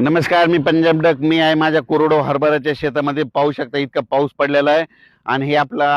नमस्कार, मी पंजाब डक. मी आहे माझ्या कोरडो हरभऱ्याच्या शेतामध्ये. पाहू शकता इतका पाऊस पडलेला आहे आणि हे आपला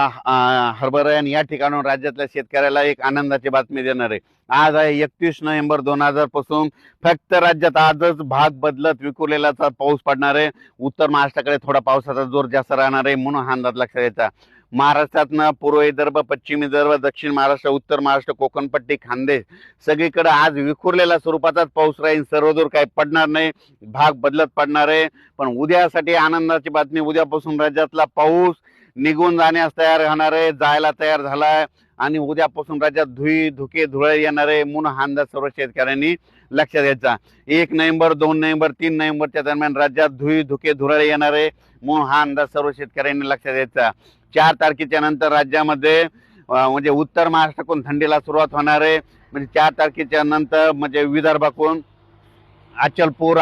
हरभरा आहे आणि या ठिकाणाहून राज्यातल्या शेतकऱ्याला एक आनंदाची बातमी देणार आहे. आज आहे 31 नोव्हेंबर 2000 पासून फक्त राज्यात आजच भाग बदलत विखुरलेलाचा पाऊस पडणार आहे. उत्तर महाराष्ट्राकडे थोडा पावसाचा जोर जास्त राहणार आहे, म्हणून हा अंदाज लक्षात घ्यायचा. महाराष्ट्रातनं पूर्व विदर्भ, पश्चिम विदर्भ, दक्षिण महाराष्ट्र, उत्तर महाराष्ट्र, कोकणपट्टी, खानदेश सगळीकडे आज विखुरलेल्या स्वरूपाचाच पाऊस राहील. सर्वदूर काही पडणार नाही, भाग बदलत पडणार आहे. पण उद्यासाठी आनंदाची बातमी, उद्यापासून राज्यातला पाऊस निघून जाण्यास तयार राहणार आहे, जायला तयार झालाय आणि उद्यापासून राज्यात धुके धुळे येणार आहे, म्हणून हा अंदाज सर्व शेतकऱ्यांनी लक्षात घ्यायचा. 1 नोव्हेंबर, 2 नोव्हेंबर, 3 नोव्हेंबरच्या दरम्यान राज्यात धुके धुळे येणार आहे, म्हणून हा अंदाज सर्व शेतकऱ्यांनी लक्षात घ्यायचा. 4 तारखेच्या नंतर राज्यामध्ये म्हणजे उत्तर महाराष्ट्राकडून थंडीला सुरुवात होणार आहे. म्हणजे 4 तारखेच्या नंतर म्हणजे विदर्भाकडून अचलपूर,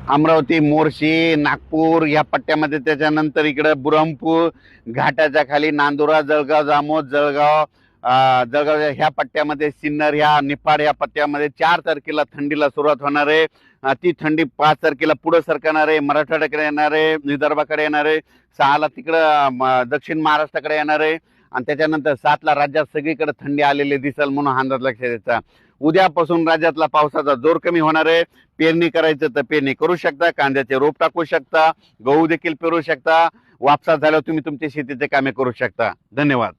अमरावती, मोर्शी, नागपूर या पट्ट्यामध्ये, त्याच्यानंतर इकडे बुरहानपूर घाटाच्या खाली नांदुरा, जळगाव, जामोद, जळगाव ह्या पट्ट्यामध्ये, सिन्नर ह्या निफाड या पट्ट्यामध्ये 4 तारखेला थंडीला सुरुवात होणार आहे. ती थंडी 5 तारखेला पुढे सरकणार आहे, मराठवाड्याकडे येणार आहे, विदर्भाकडे येणार आहे, 6ला तिकडं दक्षिण महाराष्ट्राकडे येणार आहे आणि त्याच्यानंतर 7ला राज्यात सगळीकडे थंडी आलेली दिसेल, म्हणून अंदाज लक्षात द्यायचा. उद्यापासून राज्यातला पावसाचा जोर कमी होणार आहे. पेरणी करायचं तर पेरणी करू शकता, कांद्याचे रोप टाकू शकता, गहू देखील पेरू शकता. वापसा झाल्यावर तुम्ही तुमच्या शेतीचे कामे करू शकता. धन्यवाद.